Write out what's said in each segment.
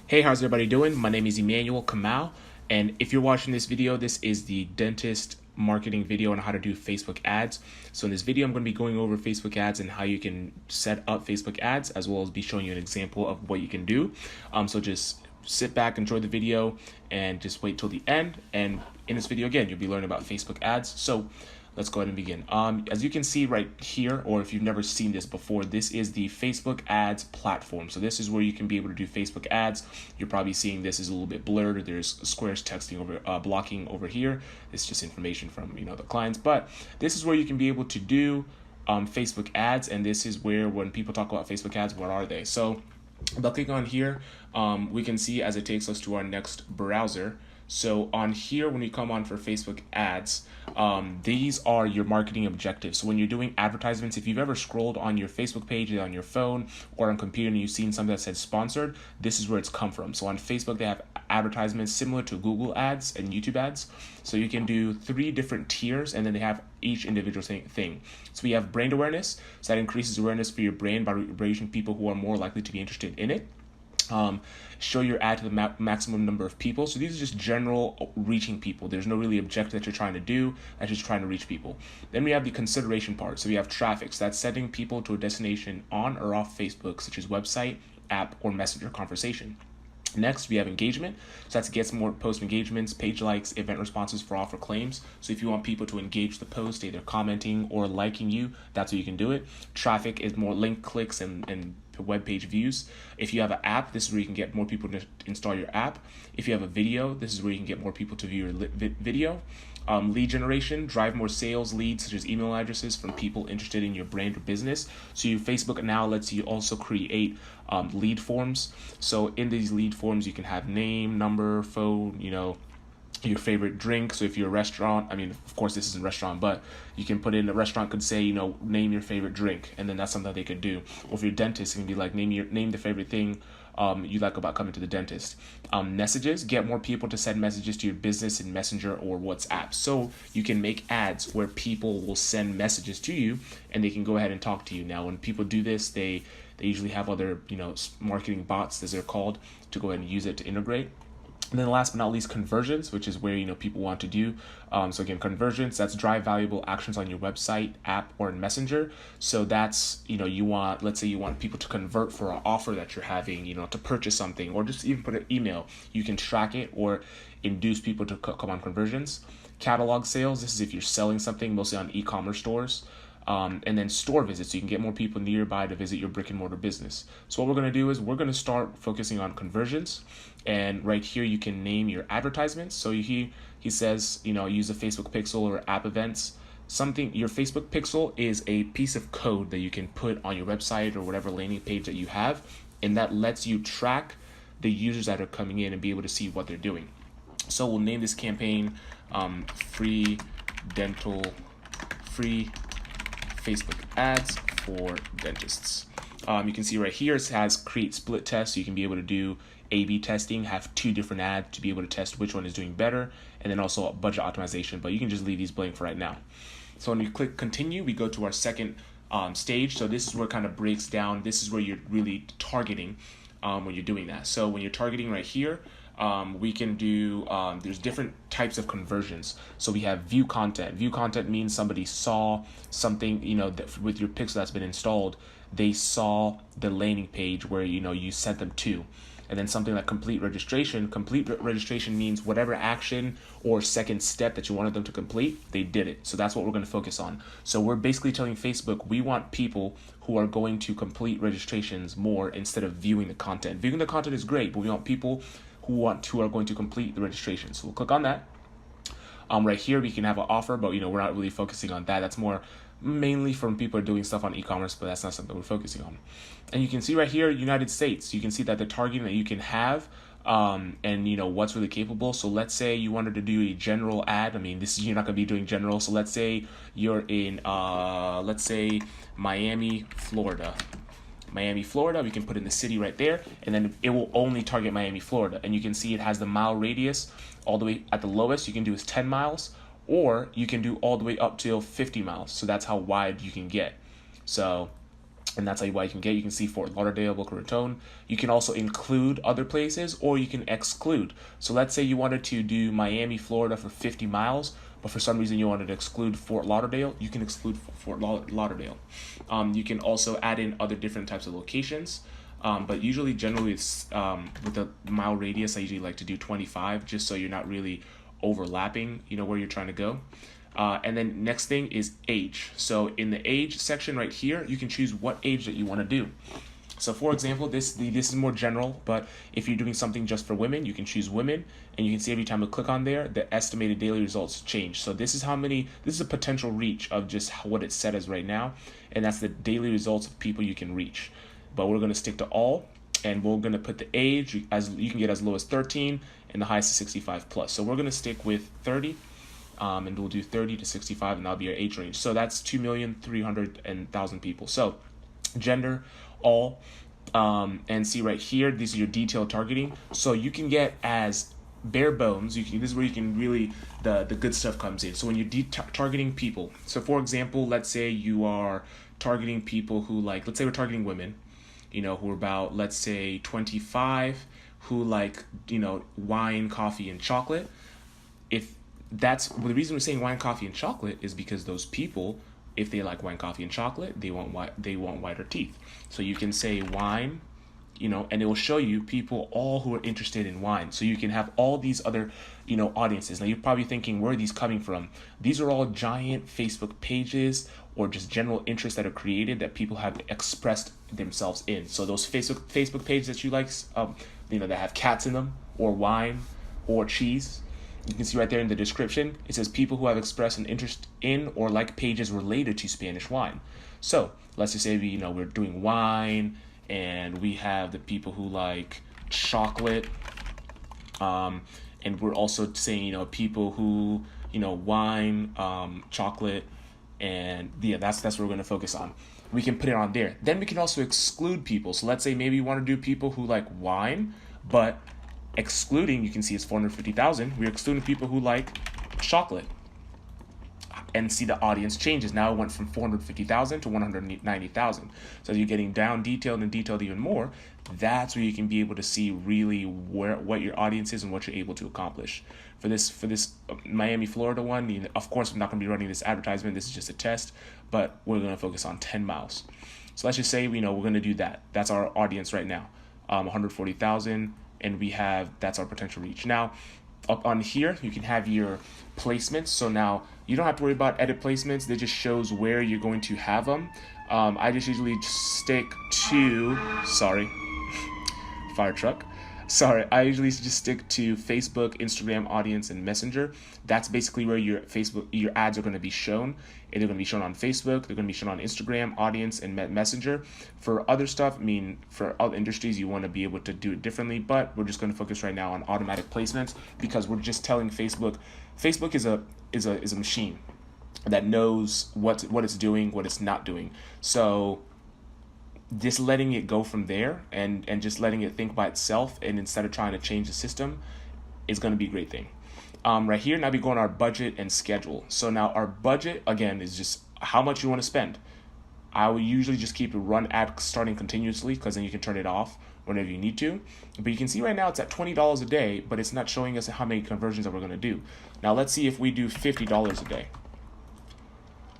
Hey, how's everybody doing? My name is Emmanuel Kamau, and if you're watching this video, this is the dentist marketing video on how to do Facebook ads. So in this video, I'm going to be going over Facebook ads and how you can set up Facebook ads, as well as be showing you an example of what you can do. So just sit back, enjoy the video, and just wait till the end. And in this video, again, you'll be learning about Facebook ads. So let's go ahead and begin. As you can see right here, or if you've never seen this before, this is the Facebook ads platform. So this is where you can be able to do Facebook ads. You're probably seeing this is a little bit blurred. There's squares texting over, blocking over here. It's just information from the clients, but this is where you can be able to do Facebook ads. And this is where, when people talk about Facebook ads, what are they? So by clicking on here, we can see as it takes us to our next browser. So on here, when you come on for Facebook ads, these are your marketing objectives. So when you're doing advertisements, if you've ever scrolled on your Facebook page on your phone or on computer and you've seen something that says sponsored, this is where it's come from. So on Facebook, they have advertisements similar to Google ads and YouTube ads. So you can do 3 different tiers, and then they have each individual thing. So we have brand awareness. So that increases awareness for your brand by reaching people who are more likely to be interested in it. Show your ad to the maximum number of people. So these are just general reaching people. There's no really objective that you're trying to do. That's just trying to reach people. Then we have the consideration part. So we have traffic. So that's sending people to a destination on or off Facebook, such as website, app, or messenger conversation. Next, we have engagement. So that gets more post engagements, page likes, event responses for offer claims. So if you want people to engage the post, either commenting or liking you, that's how you can do it. Traffic is more link clicks and web page views. If you have an app, this is where you can get more people to install your app. If you have a video, this is where you can get more people to view your video. Lead generation, drive more sales leads, such as email addresses from people interested in your brand or business. So your Facebook now lets you also create lead forms. So in these lead forms, you can have name, number, phone, your favorite drink. So if you're a restaurant, of course this isn't a restaurant, but you can put in, a restaurant could say, name your favorite drink, and then that's something that they could do. Or if you're a dentist, it can be like, name the favorite thing you like about coming to the dentist. Messages, get more people to send messages to your business in Messenger or WhatsApp. So you can make ads where people will send messages to you and they can go ahead and talk to you. Now, when people do this, they usually have other, marketing bots, as they're called, to go ahead and use it to integrate. And then last but not least, conversions, which is where people want to do. So again, conversions, that's drive valuable actions on your website, app, or in Messenger. So that's, let's say you want people to convert for an offer that you're having, to purchase something, or just even put an email. You can track it or induce people to come on conversions. Catalog sales, this is if you're selling something, mostly on e-commerce stores. And then store visits, so you can get more people nearby to visit your brick and mortar business. So what we're going to do is we're going to start focusing on conversions. And right here, you can name your advertisements. So he says, use a Facebook pixel or app events. Your Facebook pixel is a piece of code that you can put on your website or whatever landing page that you have. And that lets you track the users that are coming in and be able to see what they're doing. So we'll name this campaign free Facebook ads for dentists. You can see right here it has create split tests, so you can be able to do A/B testing, have 2 different ads to be able to test which one is doing better, and then also budget optimization, but you can just leave these blank for right now. So when you click continue, we go to our second stage. So this is where it kind of breaks down. This is where you're really targeting when you're doing that. So when you're targeting right here, we can do, there's different types of conversions. So we have view content. View content means somebody saw something, that with your pixel that's been installed, they saw the landing page where, you sent them to. And then something like complete registration. Complete registration means whatever action or second step that you wanted them to complete, they did it. So that's what we're going to focus on. So we're basically telling Facebook, we want people who are going to complete registrations more instead of viewing the content. Viewing the content is great, but we want people who are going to complete the registration. So we'll click on that. Right here, we can have an offer, but we're not really focusing on that. That's more mainly from people who are doing stuff on e-commerce, but that's not something we're focusing on. And you can see right here, United States. You can see that the targeting that you can have, and what's really capable. So let's say you wanted to do a general ad. You're not going to be doing general. So let's say you're in, let's say Miami, Florida. We can put in the city right there, and then it will only target Miami, Florida. And you can see it has the mile radius all the way at the lowest you can do is 10 miles, or you can do all the way up to 50 miles. So that's how wide you can get. So and that's why you can get. You can see Fort Lauderdale, Boca Raton. You can also include other places, or you can exclude. So let's say you wanted to do Miami, Florida for 50 miles, but for some reason you wanted to exclude Fort Lauderdale. You can exclude Fort Lauderdale. You can also add in other different types of locations. But usually, generally, it's with the mile radius, I usually like to do 25, just so you're not really overlapping, where you're trying to go. And then next thing is age. So in the age section right here, you can choose what age that you want to do. So for example, this is more general, but if you're doing something just for women, you can choose women, and you can see every time I click on there, the estimated daily results change. So this is a potential reach of just what it's set as right now, and that's the daily results of people you can reach. But we're going to stick to all, and we're going to put the age as you can get as low as 13, and the highest is 65 plus. So we're going to stick with 30. And we'll do 30 to 65, and that'll be our age range. So that's 2,300,000 people. So gender, all, and see right here, these are your detailed targeting. So you can get as bare bones. This is where you can really, the good stuff comes in. So when you're targeting people, so for example, let's say you are targeting people who let's say we're targeting women, who are about, let's say 25, who like, wine, coffee, and chocolate. The reason we're saying wine, coffee, and chocolate is because those people, if they like wine, coffee, and chocolate, they want whiter teeth. So you can say wine, and it will show you people all who are interested in wine. So you can have all these other, audiences. Now you're probably thinking, where are these coming from? These are all giant Facebook pages or just general interests that are created that people have expressed themselves in. So those Facebook pages that you like, that have cats in them, or wine, or cheese. You can see right there in the description, it says people who have expressed an interest in or like pages related to Spanish wine. So let's just say we're doing wine, and we have the people who like chocolate, and we're also saying people who wine, chocolate, and that's what we're going to focus on. We can put it on there. Then we can also exclude people. So let's say maybe you want to do people who like wine, but excluding, you can see it's 450,000. We're excluding people who like chocolate, and see the audience changes. Now it went from 450,000 to 190,000. So you're getting down detailed and detailed even more. That's where you can be able to see really what your audience is and what you're able to accomplish. For this Miami, Florida one, of course, I'm not going to be running this advertisement. This is just a test, but we're going to focus on 10 miles. So let's just say we're going to do that. That's our audience right now, 140,000. And that's our potential reach. Now, up on here, you can have your placements. So now you don't have to worry about edit placements. It just shows where you're going to have them. I just usually stick to, fire truck. I usually just stick to Facebook, Instagram, Audience, and Messenger. That's basically where your ads are going to be shown. They're going to be shown on Facebook. They're going to be shown on Instagram, Audience, and Messenger. For other stuff, for other industries, you want to be able to do it differently. But we're just going to focus right now on automatic placements, because we're just telling Facebook. Facebook is a machine that knows what it's doing, what it's not doing. So just letting it go from there and just letting it think by itself, and instead of trying to change the system, is going to be a great thing. Right here, now we go on our budget and schedule. So now our budget, again, is just how much you want to spend. I will usually just keep a run ad starting continuously, because then you can turn it off whenever you need to. But you can see right now it's at $20 a day, but it's not showing us how many conversions that we're going to do. Now let's see if we do $50 a day.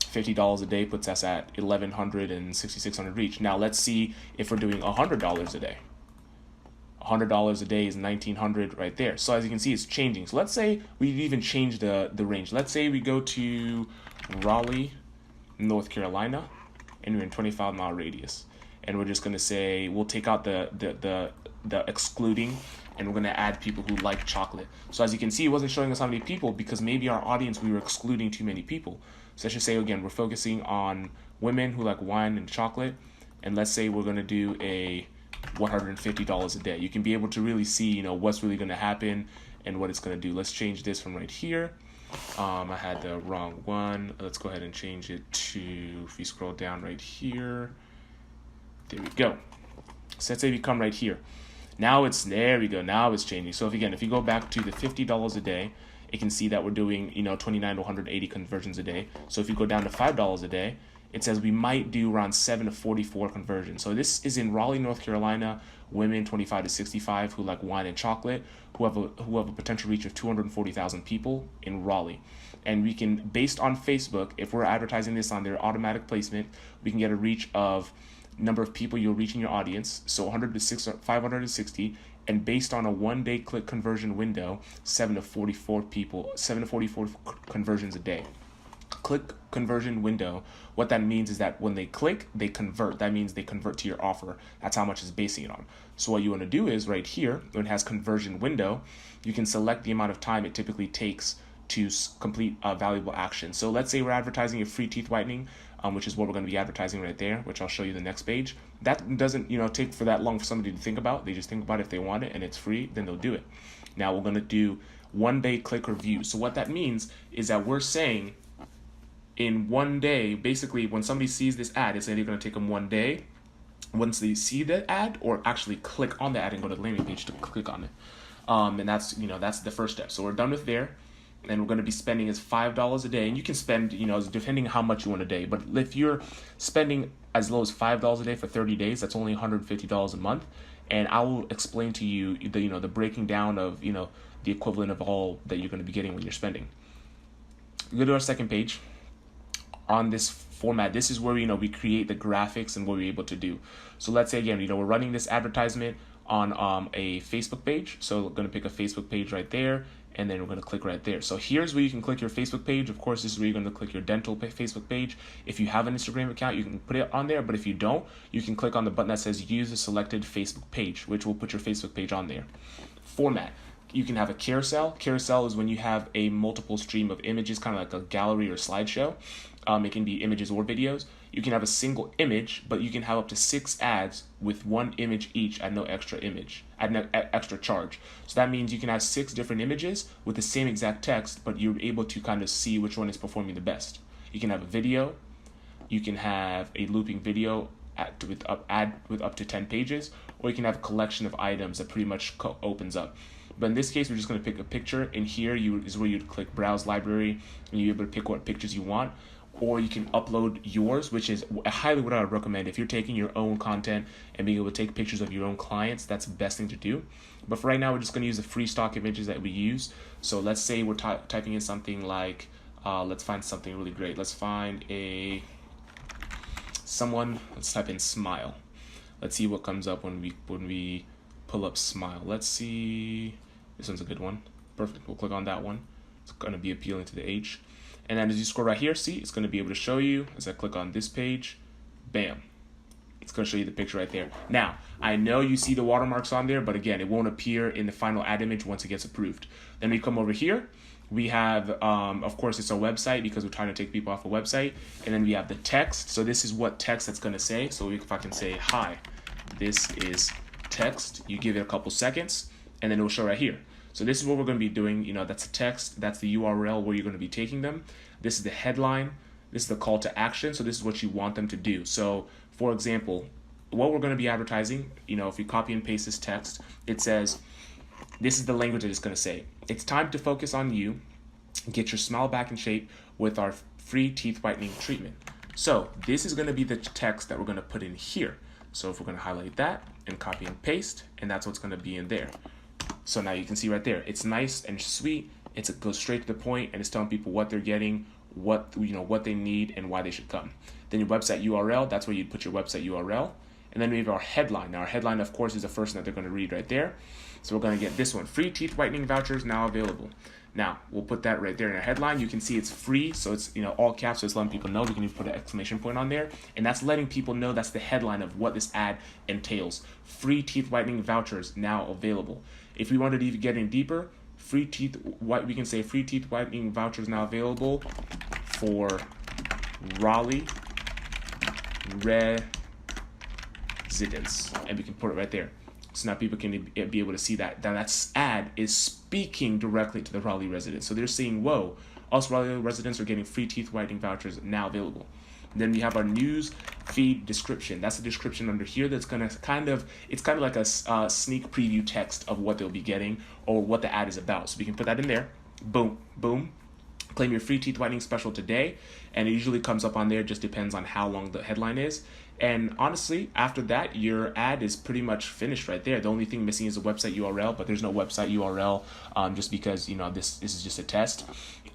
$50 a day puts us at 1,100 and 6,600 reach. Now let's see if we're doing $100 a day. $100 a day is 1,900 right there. So as you can see, it's changing. So let's say we even change the range. Let's say we go to Raleigh, North Carolina, and we're in 25-mile radius. And we're just going to say, we'll take out the excluding, and we're going to add people who like chocolate. So as you can see, it wasn't showing us how many people, because maybe our audience, we were excluding too many people. So let's just say, again, we're focusing on women who like wine and chocolate. And let's say we're going to do a $150 a day. You can be able to really see, what's really going to happen and what it's going to do. Let's change this from right here. I had the wrong one. Let's go ahead and change it to, if we scroll down right here, there we go. So let's say we come right here. There we go. Now it's changing. So if you go back to the $50 a day, you can see that we're doing, 29 to 180 conversions a day. So if you go down to $5 a day, it says we might do around 7 to 44 conversions. So this is in Raleigh, North Carolina, women 25 to 65 who like wine and chocolate, who have a potential reach of 240,000 people in Raleigh. And we can, based on Facebook, if we're advertising this on their automatic placement, we can get a reach of number of people you'll reach in your audience, so 100 to 560, and based on a 1 day click conversion window, 7 to 44 conversions a day. Click conversion window, what that means is that when they click, they convert. That means they convert to your offer. That's how much it's basing it on. So what you want to do is right here, when it has conversion window, you can select the amount of time it typically takes to complete a valuable action. So let's say we're advertising a free teeth whitening, which is what we're going to be advertising right there, which I'll show you the next page. That doesn't, take for that long for somebody to think about. They just think about it. If they want it and it's free, then they'll do it. Now we're going to do 1 day click or view. So what that means is that we're saying in 1 day, basically when somebody sees this ad, it's either going to take them 1 day once they see the ad or actually click on the ad and go to the landing page to click on it. And that's, that's the first step. So we're done with there. And we're going to be spending is $5 a day, and you can spend, depending on how much you want a day. But if you're spending as low as $5 a day for 30 days, that's only $150 a month. And I will explain to you the breaking down of the equivalent of all that you're going to be getting when you're spending. Go to our second page. On this format, this is where we create the graphics and what we're able to do. So let's say again, we're running this advertisement on a Facebook page. So we're going to pick a Facebook page right there. And then we're going to click right there. So here's where you can click your Facebook page. Of course, this is where you're going to click your dental Facebook page. If you have an Instagram account, you can put it on there. But if you don't, you can click on the button that says use a selected Facebook page, which will put your Facebook page on there. Format. You can have a carousel. Carousel is when you have a multiple stream of images, kind of like a gallery or slideshow. It can be images or videos. You can have a single image, but you can have up to 6 ads with 1 image each at no extra extra charge. So that means you can have 6 different images with the same exact text, but you're able to kind of see which one is performing the best. You can have a video. You can have a looping video with up to 10 pages, or you can have a collection of items that pretty much opens up. But in this case, we're just going to pick a picture, and here is where you'd click Browse Library, and you're able to pick what pictures you want. Or you can upload yours, which is highly what I would recommend. If you're taking your own content and being able to take pictures of your own clients, that's the best thing to do. But for right now, we're just going to use the free stock images that we use. So let's say we're typing in something like, let's find something really great. Let's find let's type in smile. Let's see what comes up when we pull up smile. Let's see, this one's a good one. Perfect, we'll click on that one. It's going to be appealing to the age. And then as you scroll right here, see, it's going to be able to show you, as I click on this page, bam, it's going to show you the picture right there. Now, I know you see the watermarks on there, but again, it won't appear in the final ad image once it gets approved. Then we come over here, we have, of course, it's a website because we're trying to take people off a website. And then we have the text. So this is what text that's going to say. So if I can say, hi, this is text, you give it a couple seconds, and then it will show right here. So this is what we're going to be doing. That's the text. That's the URL where you're going to be taking them. This is the headline. This is the call to action. So this is what you want them to do. So for example, what we're going to be advertising, if you copy and paste this text, it says, this is the language that it's going to say. It's time to focus on you. Get your smile back in shape with our free teeth whitening treatment. So this is going to be the text that we're going to put in here. So if we're going to highlight that and copy and paste, and that's what's going to be in there. So now you can see right there, it's nice and sweet. It goes straight to the point, and it's telling people what they're getting, what they need, and why they should come. Then your website URL, that's where you'd put your website URL. And then we have our headline. Now our headline, of course, is the first thing that they're going to read right there. So we're going to get this one, free teeth whitening vouchers now available. Now we'll put that right there in our headline. You can see it's free, so it's all caps, so it's letting people know. We can even put an exclamation point on there, and that's letting people know that's the headline of what this ad entails. Free teeth whitening vouchers now available. If we wanted to even get in deeper, we can say free teeth whitening vouchers now available for Raleigh residents, and we can put it right there. So now people can be able to see that. Now that ad is speaking directly to the Raleigh residents. So they're saying, whoa, us Raleigh residents are getting free teeth whitening vouchers now available. Then we have our news feed description. That's the description under here that's going to it's kind of like a sneak preview text of what they'll be getting or what the ad is about. So we can put that in there. Boom, boom. Claim your free teeth whitening special today, and it usually comes up on there. Just depends on how long the headline is. And honestly, after that, your ad is pretty much finished right there. The only thing missing is a website URL, but there's no website URL just because, you know, this is just a test.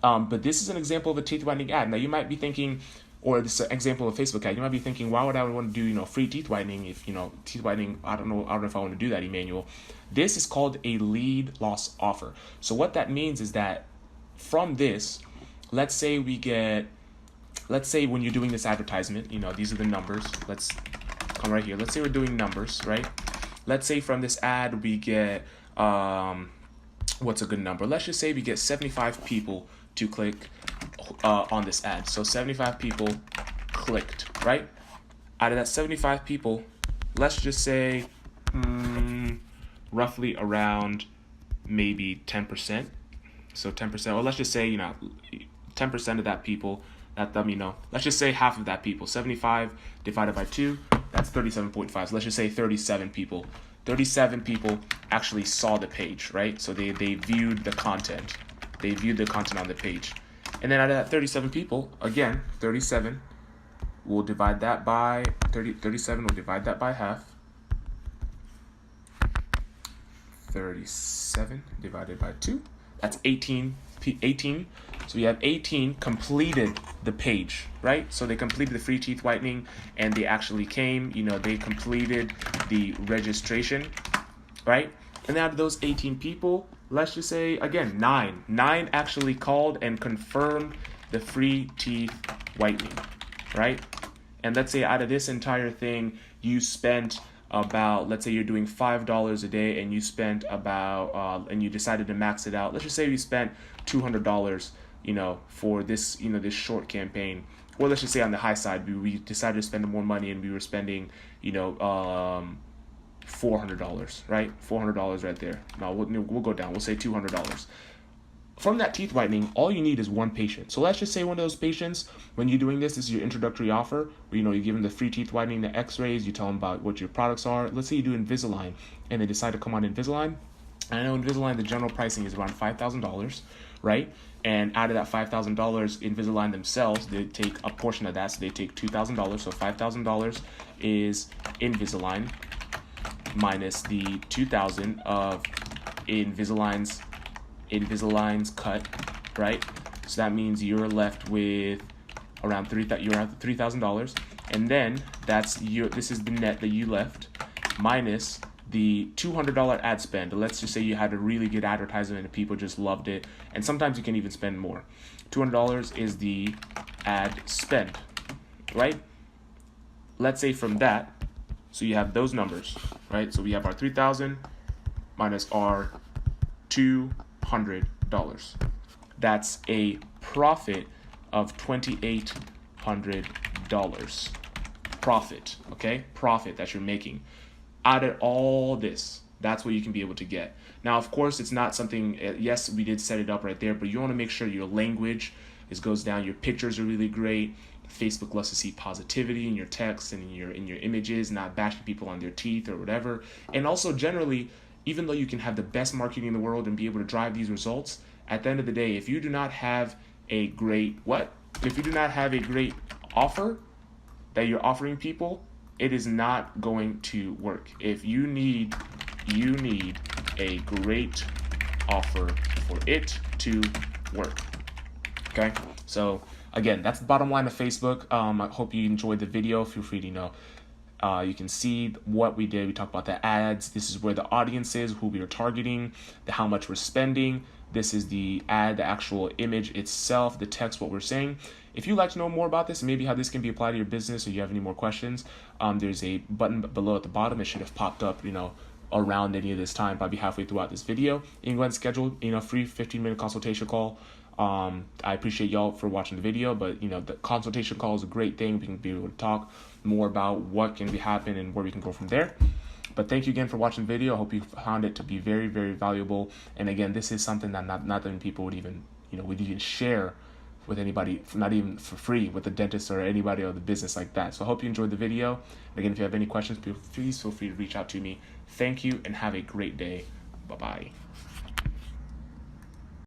But this is an example of a teeth whitening ad. Now you might be thinking, or this is an example of a Facebook ad. You might be thinking, why would I want to do, you know, free teeth whitening if, you know, teeth whitening, I don't know if I want to do that, Emmanuel. This is called a lead loss offer. So what that means is that from this, let's say when you're doing this advertisement, you know, these are the numbers. Let's come right here. Let's say we're doing numbers, right? Let's say from this ad we get, what's a good number? Let's just say we get 75 people to click on this ad. So 75 people clicked, right? Out of that 75 people, let's just say roughly around maybe 10%. So 10%, or let's just say, you know, 10% of that people, let's just say half of that people, 75 divided by 2, that's 37.5. So let's just say 37 people. 37 people actually saw the page, right? So they viewed the content. They viewed the content on the page. And then out of that 37 people, again, 37, we'll divide that by 37, we'll divide that by half. 37 divided by 2, that's 18. So we have 18 completed the page, right? So they completed the free teeth whitening and they actually came, you know, they completed the registration, right? And out of those 18 people, let's just say, again, nine actually called and confirmed the free teeth whitening, right? And let's say out of this entire thing, you spent about, let's say you're doing $5 a day and you spent about, and you decided to max it out. Let's just say you spent $200, you know, for this, you know, this short campaign. Or let's just say on the high side, we decided to spend more money and we were spending, you know, $400, right? $400 right there. Now we'll go down. We'll say $200. From that teeth whitening, all you need is one patient. So let's just say one of those patients, when you're doing this is your introductory offer, where, you know, you give them the free teeth whitening, the x-rays, you tell them about what your products are. Let's say you do Invisalign and they decide to come on Invisalign. And I know Invisalign, the general pricing is around $5,000, right? And out of that $5,000, Invisalign themselves, they take a portion of that. So they take $2,000. So $5,000 is Invisalign minus the $2,000 of Invisalign's cut, right? So that means you're left with around $3,000, and then this is the net that you left minus the $200 ad spend. Let's just say you had a really good advertisement and people just loved it, and sometimes you can even spend more. $200 is the ad spend, right? Let's say from that, so you have those numbers, right? So we have our 3,000 minus our $200. That's a profit of $2,800. Profit, okay? Profit that you're making. Out of all this, that's what you can be able to get. Now, of course, it's not something, yes, we did set it up right there, but you want to make sure your language goes down, your pictures are really great. Facebook loves to see positivity in your text and in your images, not bashing people on their teeth or whatever. And also generally, even though you can have the best marketing in the world and be able to drive these results, at the end of the day, if you do not have a great offer that you're offering people, it is not going to work. If you need a great offer for it to work. Okay, so again, that's the bottom line of Facebook. I hope you enjoyed the video. Feel free to, you can see what we did. We talked about the ads. This is where the audience is, who we are targeting, how much we're spending. This is the ad, the actual image itself, the text, what we're saying. If you'd like to know more about this, maybe how this can be applied to your business, or you have any more questions, there's a button below at the bottom. It should have popped up, around any of this time, probably halfway throughout this video. You can go ahead and schedule, free 15-minute consultation call. I appreciate y'all for watching the video, but the consultation call is a great thing. We can be able to talk more about what can be happening and where we can go from there. But thank you again for watching the video. I hope you found it to be very, very valuable. And again, this is something that not many people would even, would even share with anybody, not even for free, with a dentist or anybody or the business like that. So I hope you enjoyed the video. And again, if you have any questions, please feel free to reach out to me. Thank you and have a great day. Bye-bye.